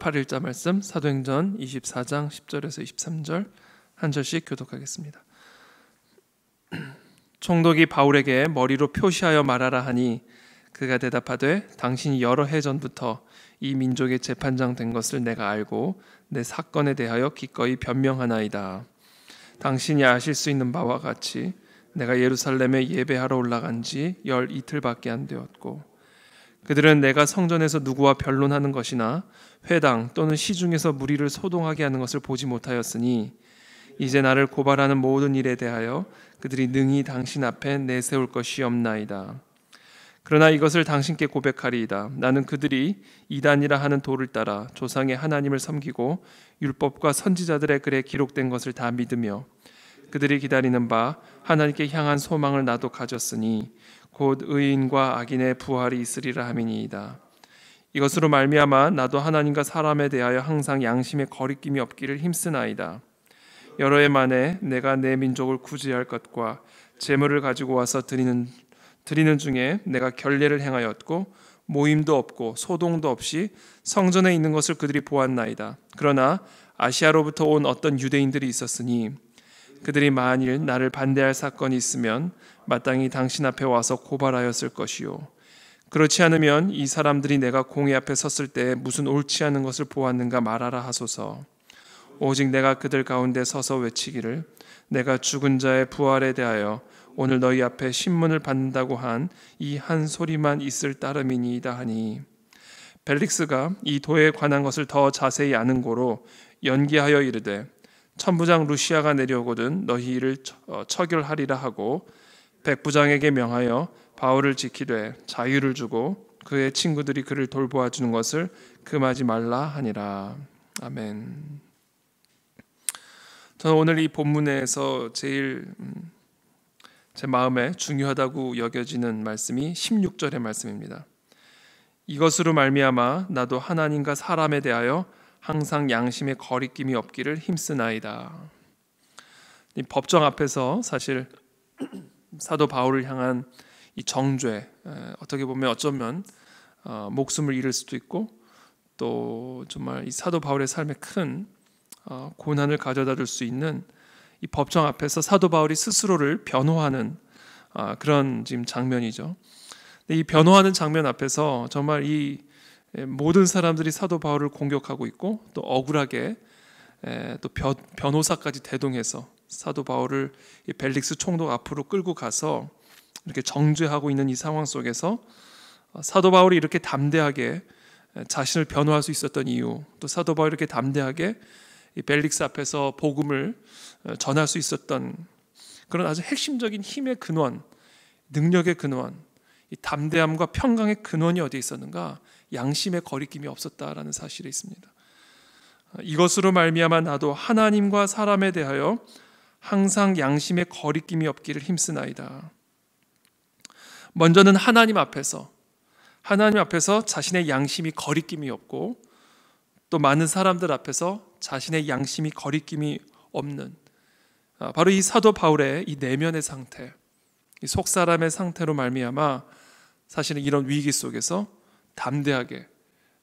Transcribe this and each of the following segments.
10월 8일자 말씀 사도행전 24장 10절에서 23절 한 절씩 교독하겠습니다. 총독이 바울에게 머리로 표시하여 말하라 하니 그가 대답하되 당신이 여러 해 전부터 이 민족의 재판장 된 것을 내가 알고 내 사건에 대하여 기꺼이 변명하나이다. 당신이 아실 수 있는 바와 같이 내가 예루살렘에 예배하러 올라간 지 열 이틀밖에 안 되었고 그들은 내가 성전에서 누구와 변론하는 것이나 회당 또는 시중에서 무리를 소동하게 하는 것을 보지 못하였으니 이제 나를 고발하는 모든 일에 대하여 그들이 능히 당신 앞에 내세울 것이 없나이다. 그러나 이것을 당신께 고백하리이다. 나는 그들이 이단이라 하는 도를 따라 조상의 하나님을 섬기고 율법과 선지자들의 글에 기록된 것을 다 믿으며 그들이 기다리는 바 하나님께 향한 소망을 나도 가졌으니 곧 의인과 악인의 부활이 있으리라 함이니이다. 이것으로 말미암아 나도 하나님과 사람에 대하여 항상 양심에 거리낌이 없기를 힘쓰나이다. 여러 해 만에 내가 내 민족을 구제할 것과 제물을 가지고 와서 드리는 중에 내가 결례를 행하였고 모임도 없고 소동도 없이 성전에 있는 것을 그들이 보았나이다. 그러나 아시아로부터 온 어떤 유대인들이 있었으니 그들이 만일 나를 반대할 사건이 있으면 마땅히 당신 앞에 와서 고발하였을 것이요 그렇지 않으면 이 사람들이 내가 공회 앞에 섰을 때 무슨 옳지 않은 것을 보았는가 말하라 하소서. 오직 내가 그들 가운데 서서 외치기를 내가 죽은 자의 부활에 대하여 오늘 너희 앞에 신문을 받는다고 한 이 한 소리만 있을 따름이니이다 하니 벨릭스가 이 도에 관한 것을 더 자세히 아는 고로 연기하여 이르되 천부장 루시아가 내려오거든 너희 일을 처결하리라 하고 백부장에게 명하여 바울을 지키되 자유를 주고 그의 친구들이 그를 돌보아 주는 것을 금하지 말라 하니라. 아멘. 저는 오늘 이 본문에서 제일 제 마음에 중요하다고 여겨지는 말씀이 16절의 말씀입니다. 이것으로 말미암아 나도 하나님과 사람에 대하여 항상 양심에 거리낌이 없기를 힘쓰나이다. 이 법정 앞에서 사실 사도 바울을 향한 이 정죄, 어떻게 보면 어쩌면 목숨을 잃을 수도 있고 또 정말 이 사도 바울의 삶에 큰 고난을 가져다 줄 수 있는 이 법정 앞에서 사도 바울이 스스로를 변호하는 그런 지금 장면이죠. 근데 이 변호하는 장면 앞에서 정말 이 모든 사람들이 사도 바울을 공격하고 있고 또 억울하게 또 변호사까지 대동해서 사도 바울을 이 벨릭스 총독 앞으로 끌고 가서 이렇게 정죄하고 있는 이 상황 속에서 사도 바울이 이렇게 담대하게 자신을 변호할 수 있었던 이유, 또 사도 바울이 이렇게 담대하게 이 벨릭스 앞에서 복음을 전할 수 있었던 그런 아주 핵심적인 힘의 근원, 능력의 근원, 이 담대함과 평강의 근원이 어디에 있었는가? 양심의 거리낌이 없었다라는 사실에 있습니다. 이것으로 말미암아 나도 하나님과 사람에 대하여 항상 양심의 거리낌이 없기를 힘쓰나이다. 먼저는 하나님 앞에서 자신의 양심이 거리낌이 없고 또 많은 사람들 앞에서 자신의 양심이 거리낌이 없는 바로 이 사도 바울의 이 내면의 상태, 이 속사람의 상태로 말미암아 사실은 이런 위기 속에서 담대하게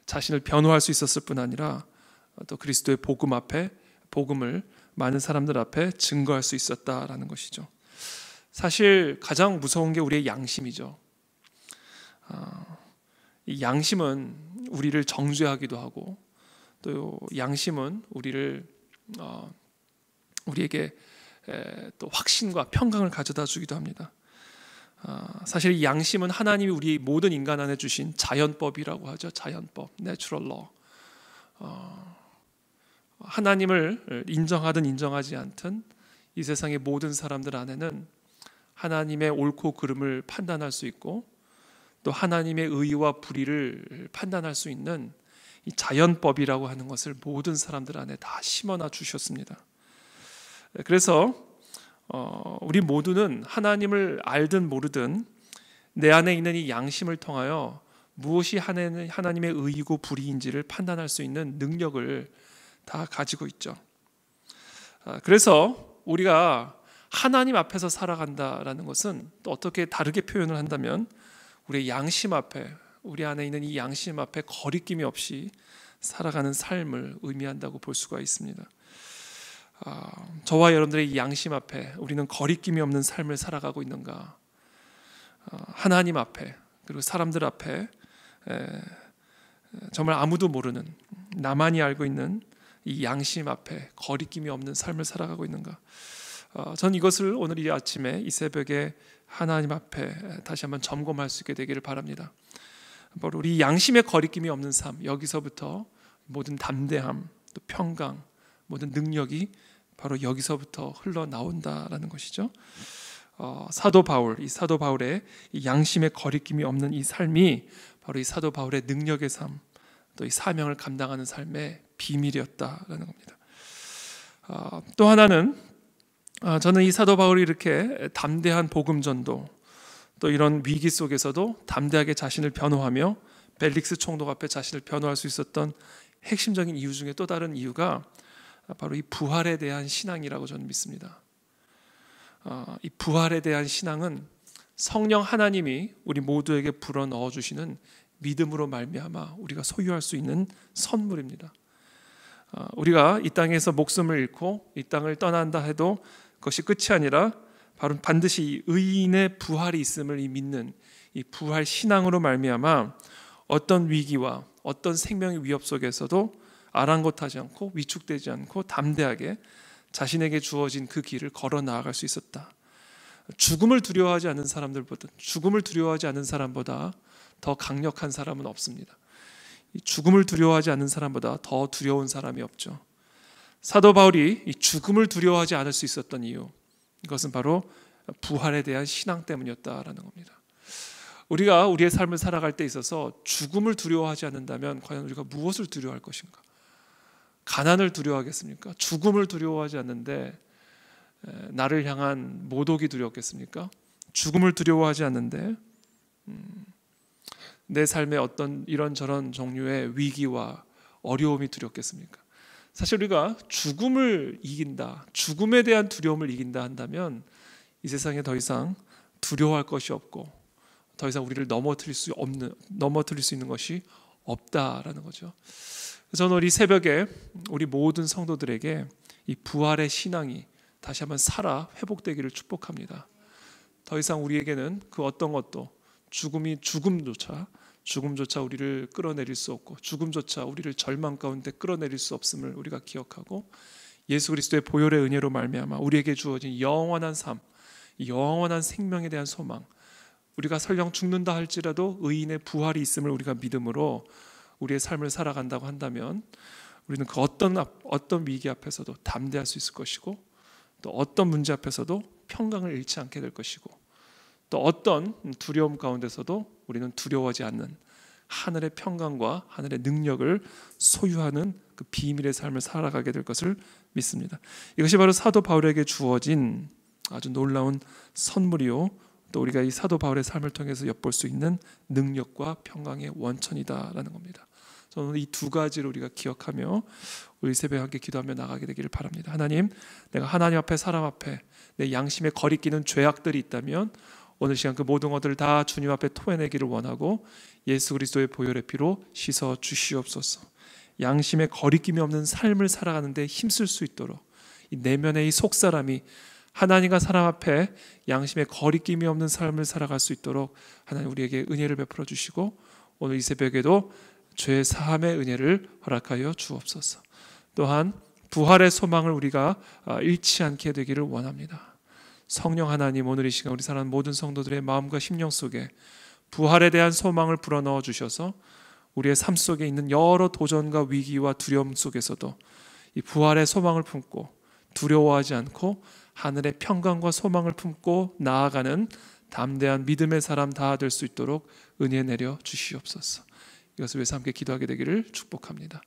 자신을 변호할 수 있었을 뿐 아니라 또 그리스도의 복음 앞에 복음을 많은 사람들 앞에 증거할 수 있었다라는 것이죠. 사실 가장 무서운 게 우리의 양심이죠. 이 양심은 우리를 정죄하기도 하고 또 양심은 우리에게 또 확신과 평강을 가져다 주기도 합니다. 사실 이 양심은 하나님이 우리 모든 인간 안에 주신 자연법이라고 하죠. 자연법, 내추럴 러. 하나님을 인정하든 인정하지 않든 이 세상의 모든 사람들 안에는 하나님의 옳고 그름을 판단할 수 있고 또 하나님의 의와 불의를 판단할 수 있는 이 자연법이라고 하는 것을 모든 사람들 안에 다 심어놔 주셨습니다. 그래서 우리 모두는 하나님을 알든 모르든 내 안에 있는 이 양심을 통하여 무엇이 하나님의 의이고 불의인지를 판단할 수 있는 능력을 다 가지고 있죠. 그래서 우리가 하나님 앞에서 살아간다라는 것은 또 어떻게 다르게 표현을 한다면 우리의 양심 앞에, 우리 안에 있는 이 양심 앞에 거리낌이 없이 살아가는 삶을 의미한다고 볼 수가 있습니다. 저와 여러분들의 이 양심 앞에 우리는 거리낌이 없는 삶을 살아가고 있는가? 하나님 앞에 그리고 사람들 앞에 정말 아무도 모르는, 나만이 알고 있는 이 양심 앞에 거리낌이 없는 삶을 살아가고 있는가? 전 이것을 오늘 이 아침에 이 새벽에 하나님 앞에 다시 한번 점검할 수 있게 되기를 바랍니다. 바로 우리 양심의 거리낌이 없는 삶, 여기서부터 모든 담대함, 또 평강, 모든 능력이 바로 여기서부터 흘러나온다라는 것이죠. 사도 바울의 이 양심의 거리낌이 없는 이 삶이 바로 이 사도 바울의 능력의 삶, 또 이 사명을 감당하는 삶의 비밀이었다라는 겁니다. 또 하나는 저는 이 사도 바울이 이렇게 담대한 복음 전도, 또 이런 위기 속에서도 담대하게 자신을 변호하며 벨릭스 총독 앞에 자신을 변호할 수 있었던 핵심적인 이유 중에 또 다른 이유가 바로 이 부활에 대한 신앙이라고 저는 믿습니다. 이 부활에 대한 신앙은 성령 하나님이 우리 모두에게 불어넣어 주시는 믿음으로 말미암아 우리가 소유할 수 있는 선물입니다. 우리가 이 땅에서 목숨을 잃고 이 땅을 떠난다 해도 그것이 끝이 아니라 바로 반드시 의인의 부활이 있음을 믿는 이 부활 신앙으로 말미암아 어떤 위기와 어떤 생명의 위협 속에서도 아랑곳하지 않고 위축되지 않고 담대하게 자신에게 주어진 그 길을 걸어 나아갈 수 있었다. 죽음을 두려워하지 않는 사람보다 더 강력한 사람은 없습니다. 죽음을 두려워하지 않는 사람보다 더 두려운 사람이 없죠. 사도 바울이 이 죽음을 두려워하지 않을 수 있었던 이유, 이것은 바로 부활에 대한 신앙 때문이었다라는 겁니다. 우리가 우리의 삶을 살아갈 때 있어서 죽음을 두려워하지 않는다면 과연 우리가 무엇을 두려워할 것인가? 가난을 두려워하겠습니까? 죽음을 두려워하지 않는데 나를 향한 모독이 두렵겠습니까? 죽음을 두려워하지 않는데 내 삶에 어떤 이런저런 종류의 위기와 어려움이 두렵겠습니까? 사실 우리가 죽음을 이긴다, 죽음에 대한 두려움을 이긴다 한다면 이 세상에 더 이상 두려워할 것이 없고 더 이상 우리를 넘어뜨릴 수 있는 것이 없다라는 거죠. 저는 우리 새벽에 우리 모든 성도들에게 이 부활의 신앙이 다시 한번 살아 회복되기를 축복합니다. 더 이상 우리에게는 그 어떤 것도 죽음조차 우리를 끌어내릴 수 없고 죽음조차 우리를 절망 가운데 끌어내릴 수 없음을 우리가 기억하고 예수 그리스도의 보혈의 은혜로 말미암아 우리에게 주어진 영원한 삶, 영원한 생명에 대한 소망, 우리가 설령 죽는다 할지라도 의인의 부활이 있음을 우리가 믿음으로 우리의 삶을 살아간다고 한다면 우리는 그 어떤 위기 앞에서도 담대할 수 있을 것이고 또 어떤 문제 앞에서도 평강을 잃지 않게 될 것이고 또 어떤 두려움 가운데서도 우리는 두려워하지 않는 하늘의 평강과 하늘의 능력을 소유하는 그 비밀의 삶을 살아가게 될 것을 믿습니다. 이것이 바로 사도 바울에게 주어진 아주 놀라운 선물이요, 또 우리가 이 사도 바울의 삶을 통해서 엿볼 수 있는 능력과 평강의 원천이다라는 겁니다. 저는 이 두 가지를 우리가 기억하며 우리 새벽에 함께 기도하며 나가게 되기를 바랍니다. 하나님, 내가 하나님 앞에 사람 앞에 내 양심에 거리끼는 죄악들이 있다면 오늘 시간 그 모든 것들을 다 주님 앞에 토해내기를 원하고 예수 그리스도의 보혈의 피로 씻어 주시옵소서. 양심에 거리낌이 없는 삶을 살아가는 데 힘쓸 수 있도록 이 내면의 이 속사람이 하나님과 사람 앞에 양심에 거리낌이 없는 삶을 살아갈 수 있도록 하나님 우리에게 은혜를 베풀어 주시고 오늘 이 새벽에도 죄 사함의 은혜를 허락하여 주옵소서. 또한 부활의 소망을 우리가 잃지 않게 되기를 원합니다. 성령 하나님, 오늘 이 시간 우리 사랑하는 모든 성도들의 마음과 심령 속에 부활에 대한 소망을 불어넣어 주셔서 우리의 삶 속에 있는 여러 도전과 위기와 두려움 속에서도 이 부활의 소망을 품고 두려워하지 않고 하늘의 평강과 소망을 품고 나아가는 담대한 믿음의 사람 다 될 수 있도록 은혜 내려 주시옵소서. 이것을 위해서 함께 기도하게 되기를 축복합니다.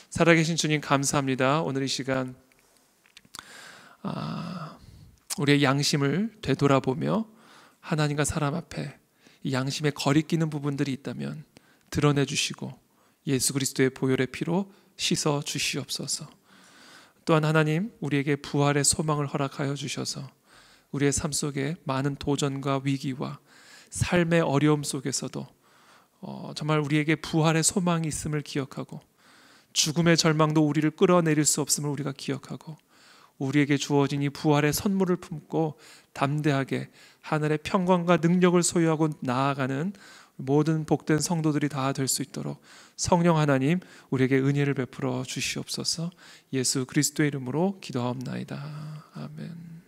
살아계신 주님 감사합니다. 오늘 이 시간 우리의 양심을 되돌아보며 하나님과 사람 앞에 이 양심에 거리끼는 부분들이 있다면 드러내 주시고 예수 그리스도의 보혈의 피로 씻어 주시옵소서. 또한 하나님, 우리에게 부활의 소망을 허락하여 주셔서 우리의 삶 속에 많은 도전과 위기와 삶의 어려움 속에서도 정말 우리에게 부활의 소망이 있음을 기억하고 죽음의 절망도 우리를 끌어내릴 수 없음을 우리가 기억하고 우리에게 주어진 이 부활의 선물을 품고 담대하게 하늘의 평강과 능력을 소유하고 나아가는 모든 복된 성도들이 다 될 수 있도록 성령 하나님 우리에게 은혜를 베풀어 주시옵소서. 예수 그리스도의 이름으로 기도하옵나이다. 아멘.